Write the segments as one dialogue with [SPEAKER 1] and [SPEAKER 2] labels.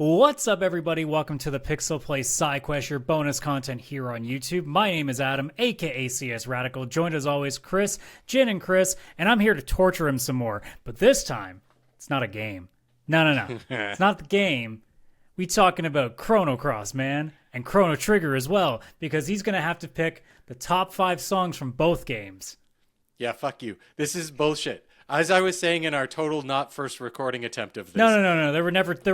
[SPEAKER 1] What's up, everybody? Welcome to the PixelPlay Sidequest, your bonus content here on YouTube. My name is Adam, aka CS Radical, joined as always Chris, Jin, and Chris, and I'm here to torture him some more. But this time, it's not a game. No. It's not the game. We talking about Chrono Cross, man, and Chrono Trigger as well, because he's going to have to pick the top 5 songs from both games.
[SPEAKER 2] Yeah, fuck you. This is bullshit. As I was saying in our total not first recording attempt of this.
[SPEAKER 1] No. There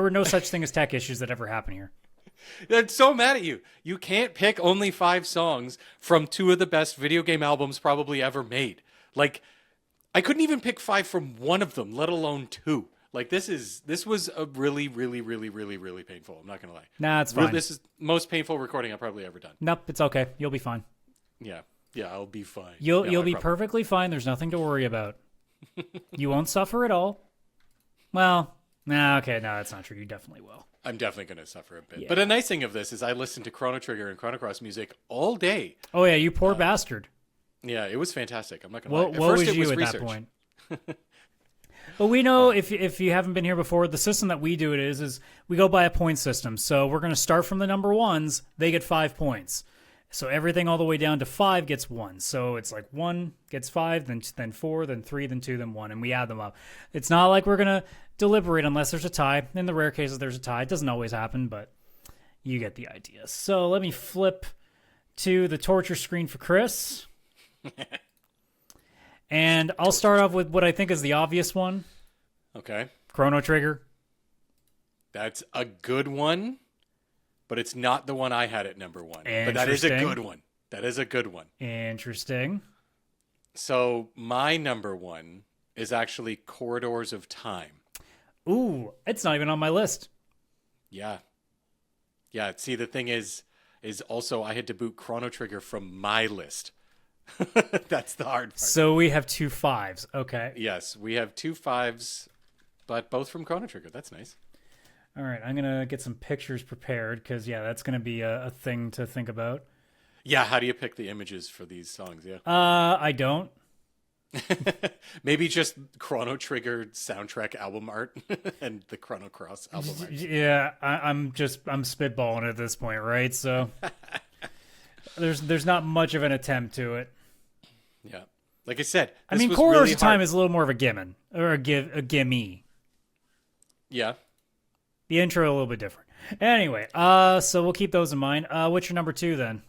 [SPEAKER 1] were no such thing as tech issues that ever happened here.
[SPEAKER 2] I'm so mad at you. You can't pick only 5 songs from 2 of the best video game albums probably ever made. Like, I couldn't even pick 5 from one of them, let alone 2. Like, this was a really painful. I'm not going to lie.
[SPEAKER 1] Nah, it's fine.
[SPEAKER 2] This is the most painful recording I've probably ever done.
[SPEAKER 1] Nope, it's okay. You'll be fine.
[SPEAKER 2] Yeah, I'll be fine.
[SPEAKER 1] You'll be perfectly fine. There's nothing to worry about. You won't suffer at all. Well, okay, no, that's not true. You definitely will.
[SPEAKER 2] I'm definitely going to suffer a bit.
[SPEAKER 1] Yeah.
[SPEAKER 2] But a nice thing of this is I listened to Chrono Trigger and Chrono Cross music all day.
[SPEAKER 1] Oh, yeah, you poor bastard.
[SPEAKER 2] Yeah, it was fantastic. I'm not going to lie. At
[SPEAKER 1] What
[SPEAKER 2] first,
[SPEAKER 1] was
[SPEAKER 2] it was
[SPEAKER 1] you at
[SPEAKER 2] research.
[SPEAKER 1] that point? But we know, if you haven't been here before, the system that we do it is we go by a point system. So we're going to start from the number ones. They get 5 points. So everything all the way down to 5 gets 1. So it's like 1 gets 5, then 4, then 3, then 2, then 1, and we add them up. It's not like we're going to deliberate unless there's a tie. In the rare cases there's a tie. It doesn't always happen, but you get the idea. So let me flip to the torture screen for Chris. And I'll start off with what I think is the obvious one.
[SPEAKER 2] Okay.
[SPEAKER 1] Chrono Trigger.
[SPEAKER 2] That's a good one. But it's not the one I had at number 1. But that is a good one. That is a good one.
[SPEAKER 1] Interesting.
[SPEAKER 2] So my number 1 is actually Corridors of Time.
[SPEAKER 1] Ooh, it's not even on my list.
[SPEAKER 2] Yeah. See, the thing is also I had to boot Chrono Trigger from my list. That's the hard part.
[SPEAKER 1] So we have 2 5s. Okay.
[SPEAKER 2] Yes, we have 2 5s, but both from Chrono Trigger. That's nice.
[SPEAKER 1] All right, I'm going to get some pictures prepared because, yeah, that's going to be a thing to think about.
[SPEAKER 2] Yeah, how do you pick the images for these songs? Yeah.
[SPEAKER 1] I don't.
[SPEAKER 2] Maybe just Chrono Trigger soundtrack album art and the Chrono Cross album art.
[SPEAKER 1] Yeah, I'm spitballing at this point, right? So there's not much of an attempt to it.
[SPEAKER 2] Yeah. Like I said,
[SPEAKER 1] I mean, Corridors of Time is a little more of a gimme, or a gimme.
[SPEAKER 2] Yeah.
[SPEAKER 1] The intro a little bit different. Anyway, so we'll keep those in mind. What's your number 2 then?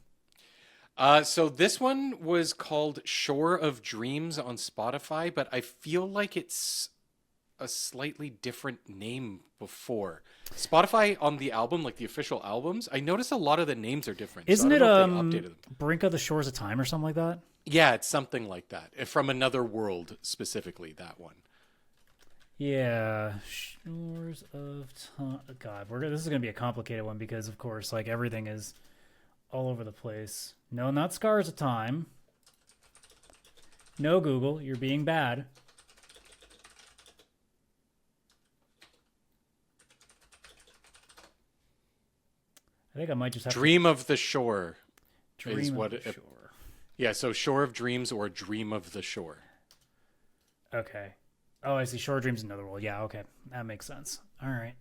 [SPEAKER 2] So this one was called Shore of Dreams on Spotify, but I feel like it's a slightly different name before. Spotify on the album, like the official albums, I noticed a lot of the names are different.
[SPEAKER 1] Isn't it
[SPEAKER 2] updated them.
[SPEAKER 1] Brink of the Shores of Time or something like that?
[SPEAKER 2] Yeah, it's something like that. From Another World, specifically, that one.
[SPEAKER 1] Yeah, Shores of Time. God, this is going to be a complicated one because, of course, like everything is all over the place. No, not Scars of Time. No, Google, you're being bad. I think I might just have
[SPEAKER 2] Dream of the Shore.
[SPEAKER 1] Dream of the Shore.
[SPEAKER 2] Yeah, so Shore of Dreams or Dream of the Shore.
[SPEAKER 1] Okay. Oh, I see. Shore of Dreams, Another World. Yeah, okay. That makes sense. All right.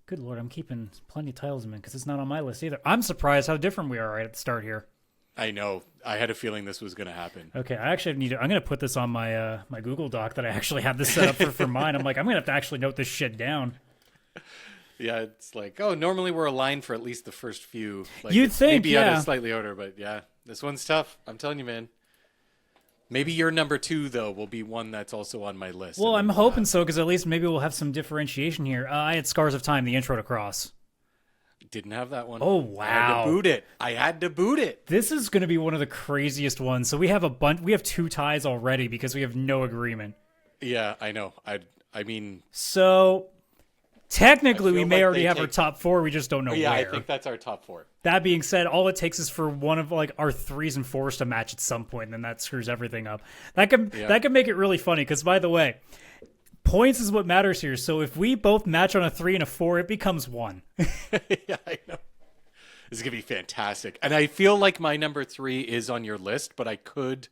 [SPEAKER 1] Good Lord, I'm keeping plenty of titles in because it's not on my list either. I'm surprised how different we are right at the start here.
[SPEAKER 2] I know. I had a feeling this was going to happen.
[SPEAKER 1] Okay, I actually I'm going to put this on my my Google Doc that I actually have this set up for mine. I'm like, I'm going to have to actually note this shit down.
[SPEAKER 2] Yeah, it's like, normally we're aligned for at least the first few. Like,
[SPEAKER 1] You'd think,
[SPEAKER 2] maybe
[SPEAKER 1] yeah.
[SPEAKER 2] out of slightly order, but yeah, this one's tough. I'm telling you, man. Maybe your number 2, though, will be one that's also on my list.
[SPEAKER 1] Well, I'm hoping so, because at least maybe we'll have some differentiation here. I had Scars of Time, the intro to Cross.
[SPEAKER 2] Didn't have that one.
[SPEAKER 1] Oh, wow.
[SPEAKER 2] I had to boot it.
[SPEAKER 1] This is going to be one of the craziest ones. So we have we have 2 ties already because we have no agreement.
[SPEAKER 2] Yeah, I know. I mean...
[SPEAKER 1] So... Technically, we may
[SPEAKER 2] like
[SPEAKER 1] already have our top 4. We just don't know where.
[SPEAKER 2] Yeah, I think that's our top 4.
[SPEAKER 1] That being said, all it takes is for one of like our 3s and 4s to match at some point, and then that screws everything up. That could make it really funny. Because by the way, points is what matters here. So if we both match on a 3 and a 4, it becomes 1.
[SPEAKER 2] Yeah, I know. This is gonna be fantastic, and I feel like my number 3 is on your list, but I could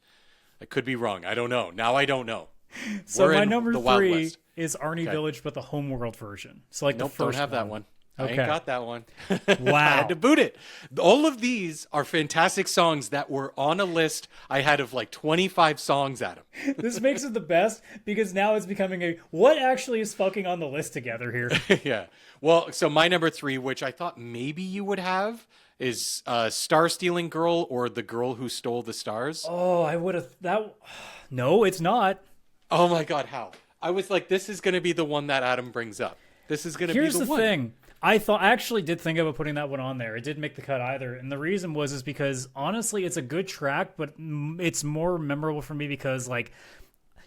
[SPEAKER 2] be wrong. I don't know. Now I don't know.
[SPEAKER 1] So my number 3 is Arnie Village, but the homeworld version. So like
[SPEAKER 2] nope,
[SPEAKER 1] the first
[SPEAKER 2] don't have
[SPEAKER 1] one.
[SPEAKER 2] that one. I ain't
[SPEAKER 1] Okay.
[SPEAKER 2] got that one.
[SPEAKER 1] Wow.
[SPEAKER 2] I had to boot it. All of these are fantastic songs that were on a list I had of like 25 songs at them.
[SPEAKER 1] This makes it the best because now it's becoming a what actually is fucking on the list together here.
[SPEAKER 2] Yeah. Well, so my number 3, which I thought maybe you would have, is Star Stealing Girl or The Girl Who Stole the Stars.
[SPEAKER 1] Oh, I would have that. No, it's not.
[SPEAKER 2] Oh my God, how? I was like, this is going to be the one that Adam brings up. This is going to be
[SPEAKER 1] Here's
[SPEAKER 2] the
[SPEAKER 1] the
[SPEAKER 2] one.
[SPEAKER 1] thing. I actually did think about putting that one on there. It didn't make the cut either, and the reason is because honestly, it's a good track, but it's more memorable for me because like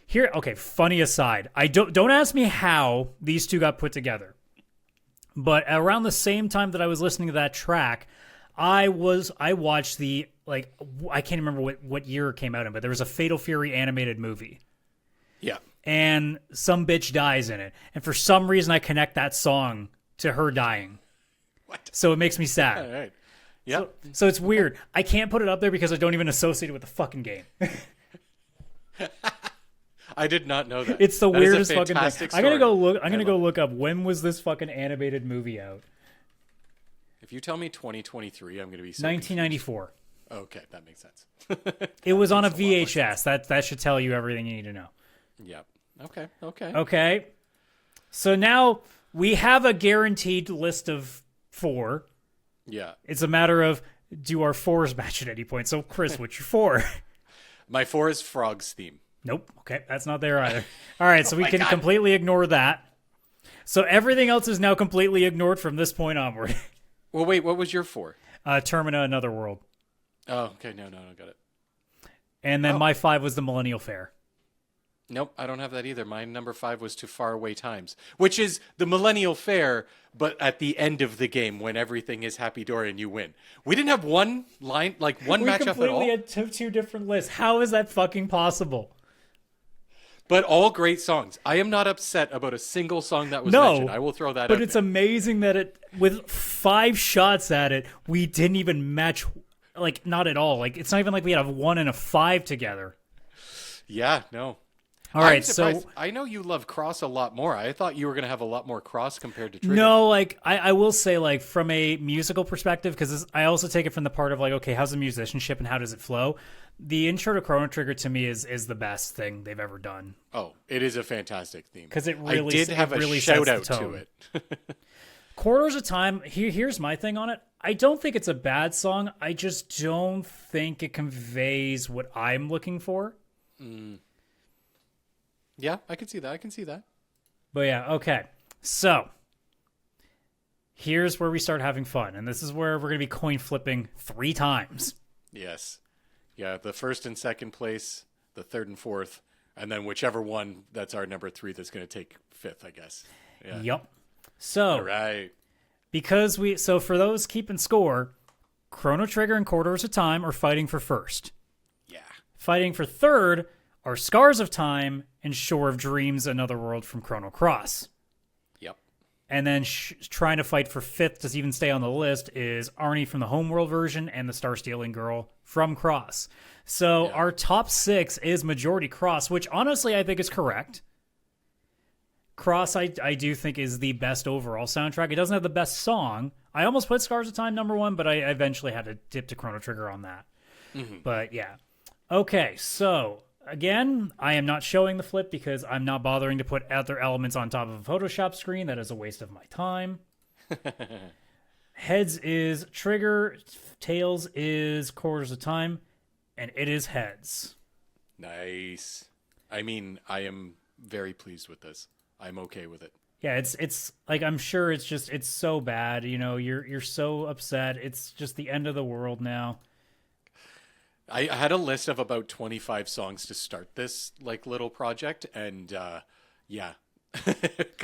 [SPEAKER 1] here. Okay, funny aside, I don't ask me how these two got put together, but around the same time that I was listening to that track, I watched the like I can't remember what year it came out in, but there was a Fatal Fury animated movie.
[SPEAKER 2] Yeah.
[SPEAKER 1] And some bitch dies in it, and for some reason I connect that song to her dying.
[SPEAKER 2] What?
[SPEAKER 1] So it makes me sad.
[SPEAKER 2] All right. Yeah.
[SPEAKER 1] So it's weird. I can't put it up there because I don't even associate it with the fucking game.
[SPEAKER 2] I did not know that.
[SPEAKER 1] It's the
[SPEAKER 2] That is a
[SPEAKER 1] weirdest fucking thing.
[SPEAKER 2] fantastic
[SPEAKER 1] I'm gonna go
[SPEAKER 2] story.
[SPEAKER 1] look. I'm gonna go look up when was this fucking animated movie out?
[SPEAKER 2] If you tell me 2023, I'm going to be so
[SPEAKER 1] 1994.
[SPEAKER 2] confused. Okay, that makes sense.
[SPEAKER 1] It was on a
[SPEAKER 2] Makes a lot more
[SPEAKER 1] VHS. That should tell you everything you need to know.
[SPEAKER 2] Yep. Okay. Okay.
[SPEAKER 1] Okay. So now we have a guaranteed list of 4.
[SPEAKER 2] Yeah.
[SPEAKER 1] It's a matter of do our 4s match at any point. So Chris, what's your 4?
[SPEAKER 2] My 4 is Frog's theme.
[SPEAKER 1] Nope. Okay, that's not there either. All right, so we
[SPEAKER 2] my
[SPEAKER 1] can
[SPEAKER 2] God.
[SPEAKER 1] completely ignore that. So everything else is now completely ignored from this point onward.
[SPEAKER 2] Well, wait. What was your 4?
[SPEAKER 1] Termina, Another World.
[SPEAKER 2] Oh, okay. No, got it.
[SPEAKER 1] And then my 5 was the Millennial Fair.
[SPEAKER 2] Nope, I don't have that either. My number 5 was To Faraway Times, which is the Millennial Fair, but at the end of the game when everything is happy dory and you win. We didn't have one line, like one
[SPEAKER 1] We
[SPEAKER 2] matchup at all,
[SPEAKER 1] completely had two different lists. How is that fucking possible?
[SPEAKER 2] but all great songs. I am not upset about a single song that was
[SPEAKER 1] No,
[SPEAKER 2] mentioned. I will throw that out
[SPEAKER 1] But it's
[SPEAKER 2] there.
[SPEAKER 1] amazing that it with 5 shots at it, we didn't even match. Like not at all. Like it's not even like we had a 1 and a 5 together.
[SPEAKER 2] Yeah, no.
[SPEAKER 1] All
[SPEAKER 2] I'm
[SPEAKER 1] right,
[SPEAKER 2] surprised.
[SPEAKER 1] so
[SPEAKER 2] I know you love Cross a lot more. I thought you were going to have a lot more Cross compared to Trigger.
[SPEAKER 1] no, like I will say, like from a musical perspective, because I also take it from the part of like, okay, how's the musicianship and how does it flow? The intro to Chrono Trigger to me is the best thing they've ever done
[SPEAKER 2] Oh, it is a fantastic theme.
[SPEAKER 1] because it
[SPEAKER 2] I
[SPEAKER 1] really
[SPEAKER 2] did have
[SPEAKER 1] it
[SPEAKER 2] a
[SPEAKER 1] really
[SPEAKER 2] shout
[SPEAKER 1] sets the
[SPEAKER 2] out to
[SPEAKER 1] tone.
[SPEAKER 2] it.
[SPEAKER 1] Quarters of Time. Here's my thing on it. I don't think it's a bad song. I just don't think it conveys what I'm looking for.
[SPEAKER 2] Yeah, I can see that. I can see that.
[SPEAKER 1] But yeah, okay. So here's where we start having fun, and this is where we're gonna be coin flipping 3 times.
[SPEAKER 2] Yes. Yeah, the first and second place, the third and fourth, and then whichever one that's our number 3 that's going to take 5th, I guess. Yeah.
[SPEAKER 1] Yep. So
[SPEAKER 2] All right.
[SPEAKER 1] because for those keeping score, Chrono Trigger and Quarters of Time are fighting for first.
[SPEAKER 2] Yeah.
[SPEAKER 1] Fighting for third are Scars of Time and Shore of Dreams, Another World from Chrono Cross.
[SPEAKER 2] Yep.
[SPEAKER 1] And then trying to fight for 5th to even stay on the list is Arnie from the Homeworld version and the Star Stealing Girl from Cross. So our top 6 is majority Cross, which honestly I think is correct. Cross, I do think is the best overall soundtrack. It doesn't have the best song. I almost put Scars of Time number 1, but I eventually had to dip to Chrono Trigger on that. But yeah. Okay, so again, I am not showing the flip because I'm not bothering to put other elements on top of a Photoshop screen. That is a waste of my time. Heads is Trigger, Tails is Quarters of Time, and it is Heads.
[SPEAKER 2] Nice. I mean, I am very pleased with this. I'm okay with it.
[SPEAKER 1] Yeah, it's like I'm sure it's so bad, you know, you're so upset. It's just the end of the world now.
[SPEAKER 2] I had a list of about 25 songs to start this like little project, and yeah, it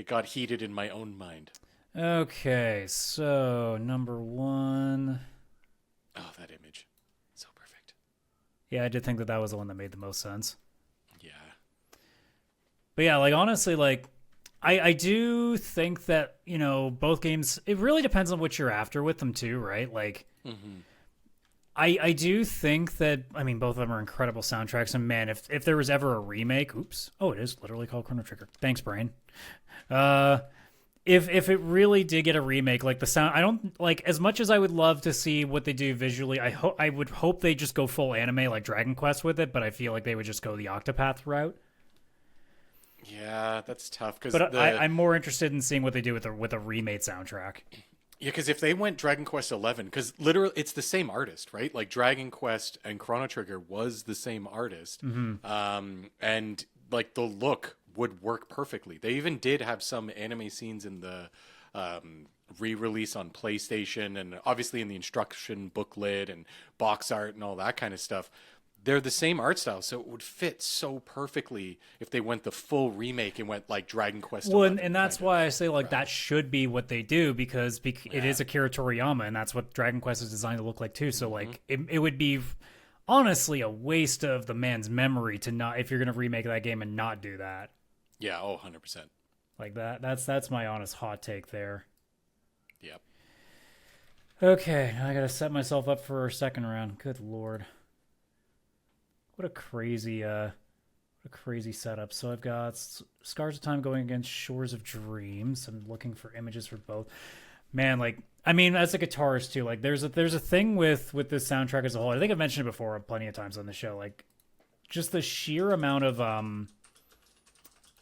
[SPEAKER 2] got heated in my own mind.
[SPEAKER 1] Okay, so number 1.
[SPEAKER 2] Oh, that image, so perfect.
[SPEAKER 1] Yeah, I did think that was the one that made the most sense.
[SPEAKER 2] Yeah.
[SPEAKER 1] But yeah, like honestly, like I do think that, you know, both games, it really depends on what you're after with them too, right? Like I do think that, I mean, both of them are incredible soundtracks, and man, if there was ever a remake, oops, oh, it is literally called Chrono Trigger. Thanks, brain. if it really did get a remake, like the sound, I don't like as much as I would love to see what they do visually. I would hope they just go full anime like Dragon Quest with it, but I feel like they would just go the Octopath route.
[SPEAKER 2] Yeah, that's tough.
[SPEAKER 1] But I'm more interested in seeing what they do with a remade soundtrack.
[SPEAKER 2] Yeah, because if they went Dragon Quest 11, because literally it's the same artist, right? Like Dragon Quest and Chrono Trigger was the same artist, and like the look would work perfectly. They even did have some anime scenes in the re-release on PlayStation, and obviously in the instruction booklet and box art and all that kind of stuff. They're the same art style, so it would fit so perfectly if they went the full remake and went like Dragon Quest.
[SPEAKER 1] Well, and that's why I say like that should be what they do because it is Akira Toriyama, and that's what Dragon Quest is designed to look like too. So like it would be honestly a waste of the man's memory to not if you're gonna remake that game and not do that.
[SPEAKER 2] Yeah, 100%.
[SPEAKER 1] Like that's my honest hot take there.
[SPEAKER 2] Yep.
[SPEAKER 1] Okay, now I gotta set myself up for our second round. Good lord. What a crazy setup. So I've got Scars of Time going against Shores of Dreams. I'm looking for images for both. Man, like I mean, as a guitarist too, like there's a thing with this soundtrack as a whole. I think I've mentioned it before plenty of times on the show. Like just the sheer amount of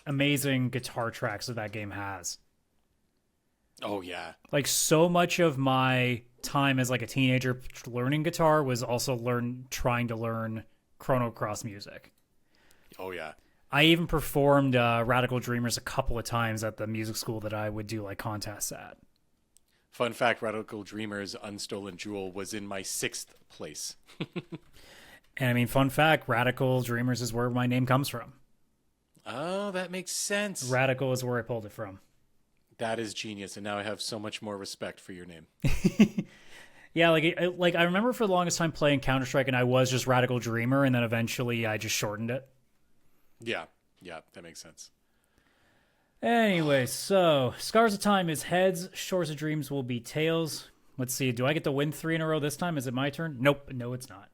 [SPEAKER 1] amazing guitar tracks that game has.
[SPEAKER 2] Oh yeah.
[SPEAKER 1] Like so much of my time as like a teenager learning guitar was also trying to learn Chrono Cross music.
[SPEAKER 2] Oh yeah.
[SPEAKER 1] I even performed Radical Dreamers a couple of times at the music school that I would do like contests at.
[SPEAKER 2] Fun fact, Radical Dreamers Unstolen Jewel was in my 6th place.
[SPEAKER 1] And I mean, fun fact, Radical Dreamers is where my name comes from.
[SPEAKER 2] Oh, that makes sense.
[SPEAKER 1] Radical is where I pulled it from.
[SPEAKER 2] That is genius, and now I have so much more respect for your name.
[SPEAKER 1] Yeah, like I remember for the longest time playing Counter-Strike, and I was just Radical Dreamer, and then eventually I just shortened it.
[SPEAKER 2] Yeah, that makes sense.
[SPEAKER 1] Anyway, so Scars of Time is heads, Shores of Dreams will be tails. Let's see, do I get to win 3 in a row this time? Is it my turn? Nope, no, it's not.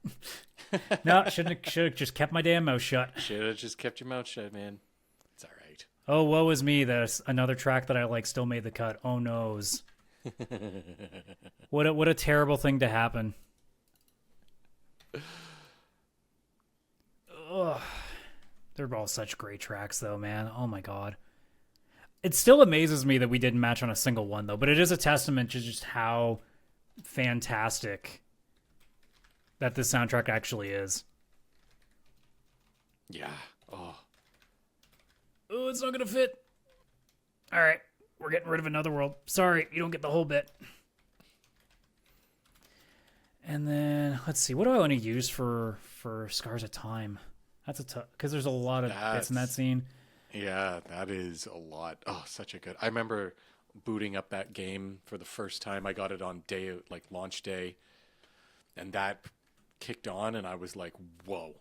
[SPEAKER 1] No, should have just kept my damn mouth shut.
[SPEAKER 2] Should have just kept your mouth shut, man. It's all right.
[SPEAKER 1] Oh, woe is me. There's another track that I like still made the cut. Oh, noes. What a terrible thing to happen. Ugh. They're all such great tracks, though, man. Oh, my God. It still amazes me that we didn't match on a single one, though, but it is a testament to just how fantastic that this soundtrack actually is.
[SPEAKER 2] Yeah. Oh,
[SPEAKER 1] it's not going to fit. All right. We're getting rid of Another World. Sorry, you don't get the whole bit. And then, let's see. What do I want to use for Scars of Time? That's a tough... Because there's a lot of bits in that scene.
[SPEAKER 2] Yeah, that is a lot. Oh, such a good... I remember booting up that game for the first time. I got it on launch day. And that kicked on, and I was like, whoa.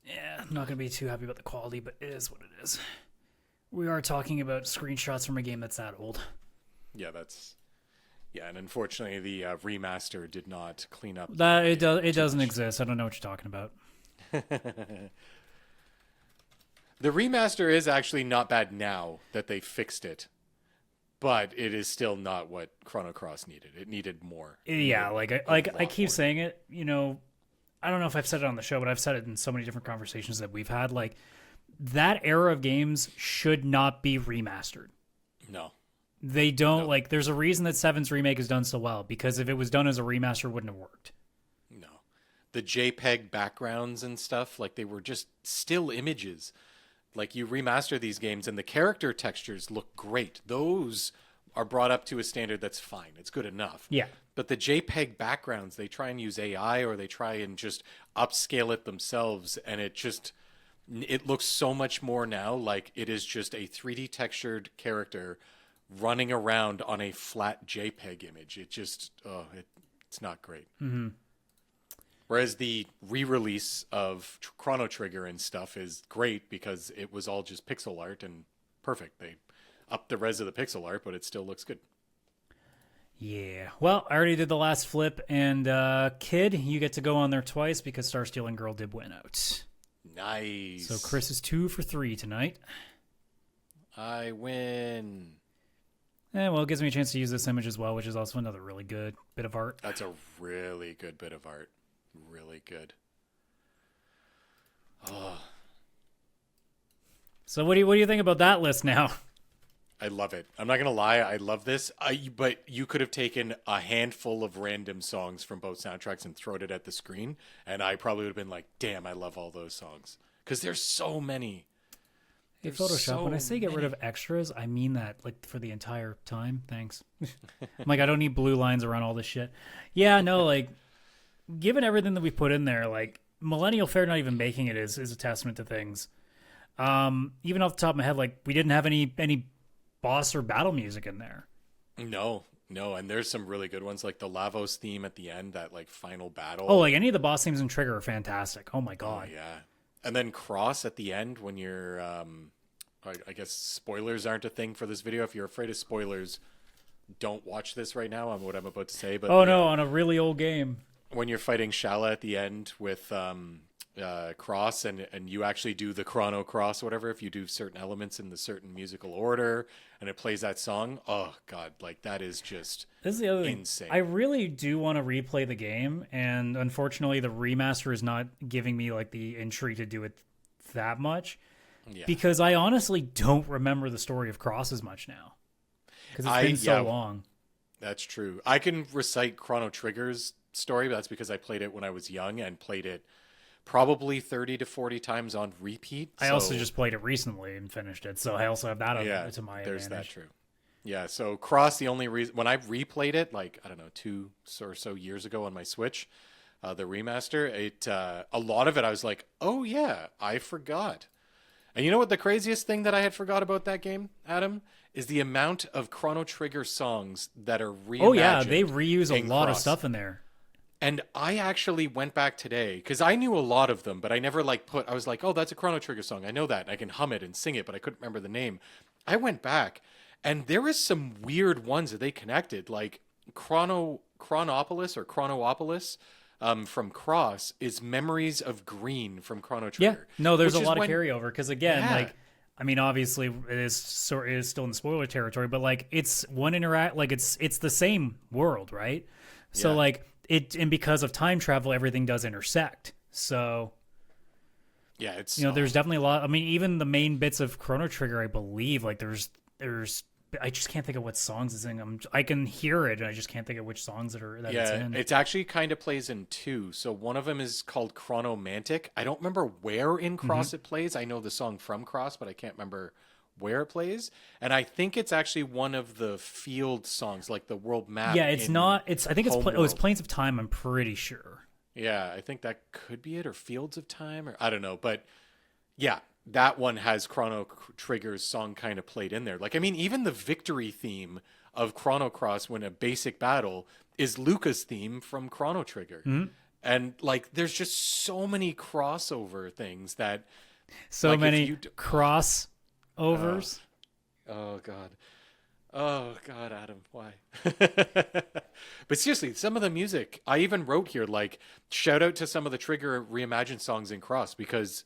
[SPEAKER 1] Yeah, I'm not going to be too happy about the quality, but it is what it is. We are talking about screenshots from a game that's that old.
[SPEAKER 2] Yeah, and unfortunately the remaster did not clean up
[SPEAKER 1] that. It doesn't exist. I don't know what you're talking about.
[SPEAKER 2] The remaster is actually not bad now that they fixed it, but it is still not what Chrono Cross needed. It needed more.
[SPEAKER 1] Yeah, I keep saying it. You know, I don't know if I've said it on the show, but I've said it in so many different conversations that we've had. Like, that era of games should not be remastered.
[SPEAKER 2] No.
[SPEAKER 1] They don't, like, there's a reason that 7's remake is done so well, because if it was done as a remaster, it wouldn't have worked.
[SPEAKER 2] No. The JPEG backgrounds and stuff, like, they were just still images. Like, you remaster these games, and the character textures look great. Those are brought up to a standard that's fine. It's good enough.
[SPEAKER 1] Yeah.
[SPEAKER 2] But the JPEG backgrounds, they try and use AI, or they try and just upscale it themselves, and it looks so much more now like it is just a 3D textured character running around on a flat JPEG image. It just, it's not great.
[SPEAKER 1] Mm-hmm.
[SPEAKER 2] Whereas the re-release of Chrono Trigger and stuff is great because it was all just pixel art and perfect. They upped the res of the pixel art, but it still looks good.
[SPEAKER 1] Yeah. Well, I already did the last flip, and Kid, you get to go on there twice because Star Stealing Girl did win out.
[SPEAKER 2] Nice.
[SPEAKER 1] So Chris is 2 for 3 tonight.
[SPEAKER 2] I win.
[SPEAKER 1] Well, it gives me a chance to use this image as well, which is also another really good bit of art.
[SPEAKER 2] That's a really good bit of art. Really good. Oh.
[SPEAKER 1] So what do you think about that list now?
[SPEAKER 2] I love it. I'm not gonna lie, I love this. But you could have taken a handful of random songs from both soundtracks and thrown it at the screen, and I probably would have been like, "Damn, I love all those songs," because there's so many.
[SPEAKER 1] Hey, Photoshop, when I say get rid of extras, I mean that like for the entire time. Thanks. I'm like, I don't need blue lines around all this shit. Yeah, no, like, given everything that we put in there, like Millennial Fair not even making it is a testament to things. Even off the top of my head, like we didn't have any boss or battle music in there.
[SPEAKER 2] No, and there's some really good ones, like the Lavos theme at the end, that like final battle.
[SPEAKER 1] Oh, like any of the boss themes in Trigger are fantastic. Oh my god.
[SPEAKER 2] Oh, yeah. And then Cross at the end when you're, I guess spoilers aren't a thing for this video. If you're afraid of spoilers, don't watch this right now on what I'm about to say. But
[SPEAKER 1] oh no, on a really old game.
[SPEAKER 2] When you're fighting Shala at the end with Cross, and you actually do the Chrono Cross, or whatever, if you do certain elements in the certain musical order, and it plays that song, oh god, like that is just
[SPEAKER 1] this is the other
[SPEAKER 2] insane.
[SPEAKER 1] Thing. I really do want to replay the game, and unfortunately the remaster is not giving me like the intrigue to do it that much. Yeah. Because I honestly don't remember the story of Cross as much now. Because it's been so long.
[SPEAKER 2] That's true. I can recite Chrono Trigger's story, but that's because I played it when I was young and played it probably 30 to 40 times on repeat.
[SPEAKER 1] I also just played it recently and finished it, so I also have that to my advantage.
[SPEAKER 2] There's that true. Yeah, so Cross, the only reason, when I replayed it, like, I don't know, 2 or so years ago on my Switch, the remaster, a lot of it I was like, oh yeah, I forgot. And you know what the craziest thing that I had forgot about that game, Adam? Is the amount of Chrono Trigger songs that are reimagined. Oh yeah,
[SPEAKER 1] they reuse a lot of stuff in there.
[SPEAKER 2] And I actually went back today, because I knew a lot of them, but I never I was like, oh, that's a Chrono Trigger song. I know that, and I can hum it and sing it, but I couldn't remember the name. I went back, and there is some weird ones that they connected, like Chronopolis or Chronoopolis from Cross is Memories of Green from Chrono Trigger.
[SPEAKER 1] Yeah, no, there's a lot of carryover, because again, like, I mean, obviously it is still in the spoiler territory, but like it's it's the same world, right? So like and because of time travel, everything does intersect. So
[SPEAKER 2] yeah, it's
[SPEAKER 1] there's definitely a lot. I mean, even the main bits of Chrono Trigger, I believe, like there's I just can't think of what songs it's in. I can hear it, and I just can't think of which songs it's in.
[SPEAKER 2] It actually kind of plays in 2. So one of them is called Chronomantic. I don't remember where in Cross it plays. I know the song from Cross, but I can't remember where it plays. And I think it's actually one of the field songs, like the world map.
[SPEAKER 1] Yeah, it's not. I think it's Plains of Time. I'm pretty sure.
[SPEAKER 2] Yeah, I think that could be it, or Fields of Time, or I don't know, but yeah. That one has Chrono Trigger's song kind of played in there. Like, I mean, even the victory theme of Chrono Cross when a basic battle is Luca's theme from Chrono Trigger. Mm-hmm. And, like, there's just so many crossover things that...
[SPEAKER 1] So like, many crossovers?
[SPEAKER 2] Oh, God. Oh, God, Adam, why? But seriously, some of the music, I even wrote here, like, shout out to some of the Trigger reimagined songs in Cross, because...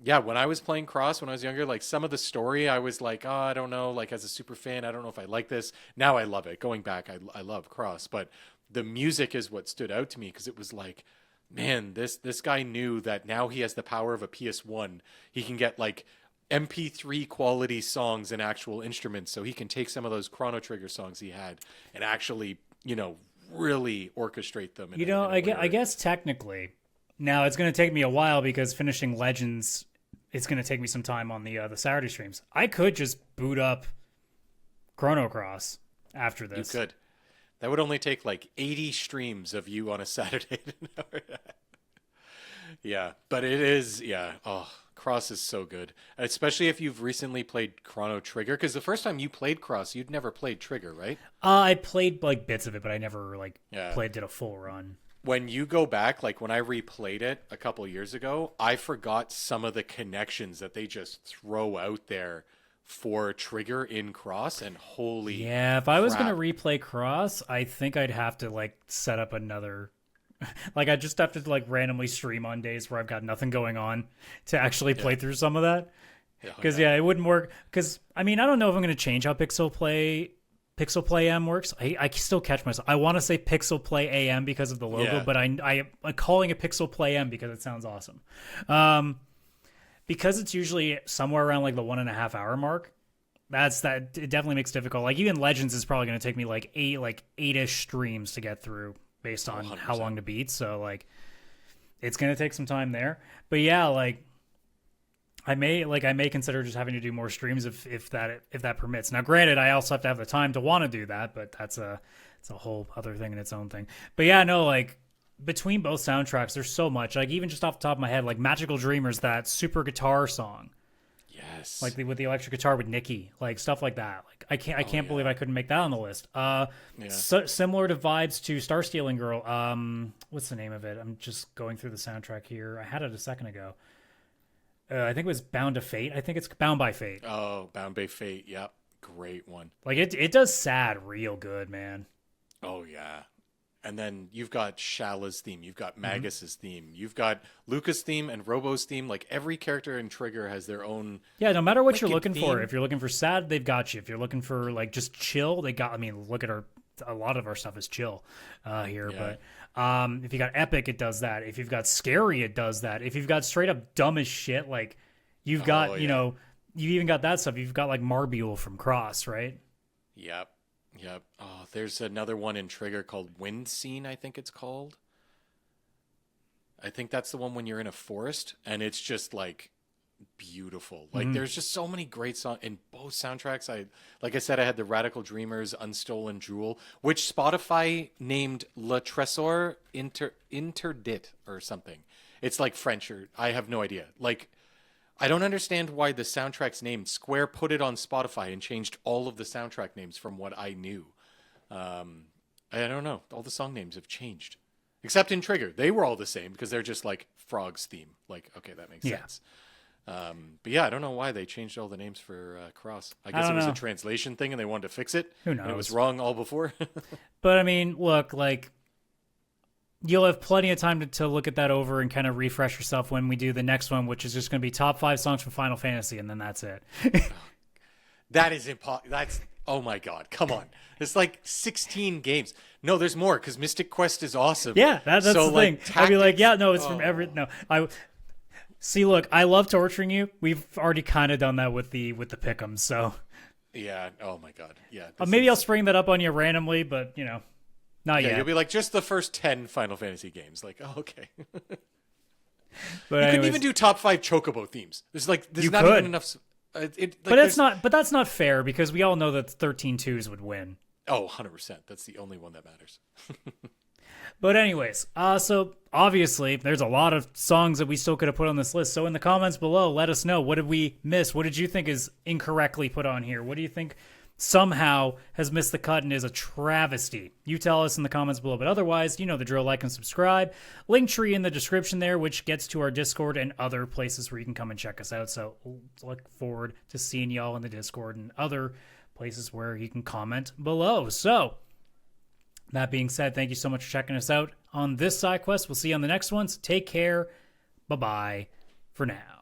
[SPEAKER 2] Yeah, when I was playing Cross when I was younger, like some of the story, I was like, oh, I don't know. Like as a super fan, I don't know if I like this. Now I love it. Going back, I love Cross. But the music is what stood out to me, because it was like, man, this guy knew that now he has the power of a PS1. He can get like MP3 quality songs and actual instruments. So he can take some of those Chrono Trigger songs he had and actually, really orchestrate them.
[SPEAKER 1] I guess technically... Now, it's going to take me a while because finishing Legends, it's going to take me some time on the Saturday streams. I could just boot up Chrono Cross after this.
[SPEAKER 2] You could. That would only take like 80 streams of you on a Saturday to know that. Yeah, but it is, Cross is so good. Especially if you've recently played Chrono Trigger, because the first time you played Cross, you'd never played Trigger, right?
[SPEAKER 1] I played like bits of it, but I never did a full run.
[SPEAKER 2] When you go back, like when I replayed it a couple years ago, I forgot some of the connections that they just throw out there for Trigger in Cross, and holy
[SPEAKER 1] if I was going to replay Cross, I think I'd have to like set up another like I just have to like randomly stream on days where I've got nothing going on to actually play through some of that. Because it wouldn't work. Because I mean, I don't know if I'm going to change how PixelPlay M works. I still catch myself. I want to say PixelPlay AM because of the logo, but I'm calling it PixelPlay M because it sounds awesome. Because it's usually somewhere around like the 1.5 hour mark. It definitely makes it difficult. Like even Legends is probably going to take me like 8-ish streams to get through based on 100%. How long to beat. So like it's going to take some time there. But yeah, like I may consider just having to do more streams if that permits. Now, granted, I also have to have the time to want to do that, but it's a whole other thing in its own thing. But yeah, no, like between both soundtracks, there's so much. Like even just off the top of my head, like Magical Dreamers, that super guitar song.
[SPEAKER 2] Yes.
[SPEAKER 1] Like with the electric guitar with Nikki, like stuff like that. Like I can't believe I couldn't make that on the list. Similar to vibes to Star Stealing Girl. What's the name of it? I'm just going through the soundtrack here. I had it a second ago. I think it was Bound to Fate. I think it's Bound by Fate.
[SPEAKER 2] Oh, Bound by Fate. Yep. Great one.
[SPEAKER 1] Like it does sad real good, man.
[SPEAKER 2] Oh yeah. And then you've got Shala's theme, you've got Magus's theme, you've got Lucas' theme and Robo's theme. Like every character in Trigger has their own.
[SPEAKER 1] Yeah, no matter what you're looking for. If you're looking for sad, they've got you. If you're looking for like just chill, they got. I mean, look at a lot of our stuff is chill here, but if you got epic, it does that. If you've got scary, it does that. If you've got straight up dumb as shit, like you've got, you know, you even got that stuff. You've got like Marbule from Cross, right?
[SPEAKER 2] Yep. Oh, there's another one in Trigger called Wind Scene, I think it's called. I think that's the one when you're in a forest and it's just like beautiful. Like there's just so many great songs in both soundtracks. Like I said, I had the Radical Dreamers Unstolen Jewel, which Spotify named Le Trésor Interdit or something. It's like French, or I have no idea. Like I don't understand why the soundtrack's name. Square put it on Spotify and changed all of the soundtrack names from what I knew. I don't know. All the song names have changed. Except in Trigger. They were all the same because they're just like Frog's theme. Like, okay, that makes sense. But yeah, I don't know why they changed all the names for Cross. I guess it was a translation thing and they wanted to fix it.
[SPEAKER 1] Who knows?
[SPEAKER 2] And it was wrong all before.
[SPEAKER 1] But I mean, look, like you'll have plenty of time to look at that over and kind of refresh yourself when we do the next one, which is just going to be top 5 songs from Final Fantasy, and then that's it.
[SPEAKER 2] That is impossible. That's, oh my God, come on. It's like 16 games. No, there's more because Mystic Quest is awesome.
[SPEAKER 1] Yeah, that's so, the thing. I'd be like, yeah, no, it's from every, no. See, look, I love torturing you. We've already kind of done that with the pick'ems, so.
[SPEAKER 2] Yeah, oh my God. Yeah.
[SPEAKER 1] Maybe I'll spring that up on you randomly, but, you know. Not yet.
[SPEAKER 2] You'll be like, just the first 10 Final Fantasy games. Like, oh, okay.
[SPEAKER 1] But
[SPEAKER 2] you couldn't even do top 5 Chocobo themes. There's not even enough.
[SPEAKER 1] But that's not fair because we all know that 13-2s would win.
[SPEAKER 2] Oh, 100%. That's the only one that matters.
[SPEAKER 1] But anyways, so obviously there's a lot of songs that we still could have put on this list. So in the comments below, let us know. What did we miss? What did you think is incorrectly put on here? What do you think somehow has missed the cut and is a travesty? You tell us in the comments below. But otherwise, you know the drill. Like and subscribe. Linktree in the description there, which gets to our Discord and other places where you can come and check us out. So look forward to seeing y'all in the Discord and other places where you can comment below. So that being said, thank you so much for checking us out on this Sidequest. We'll see you on the next ones. Take care. Bye-bye for now.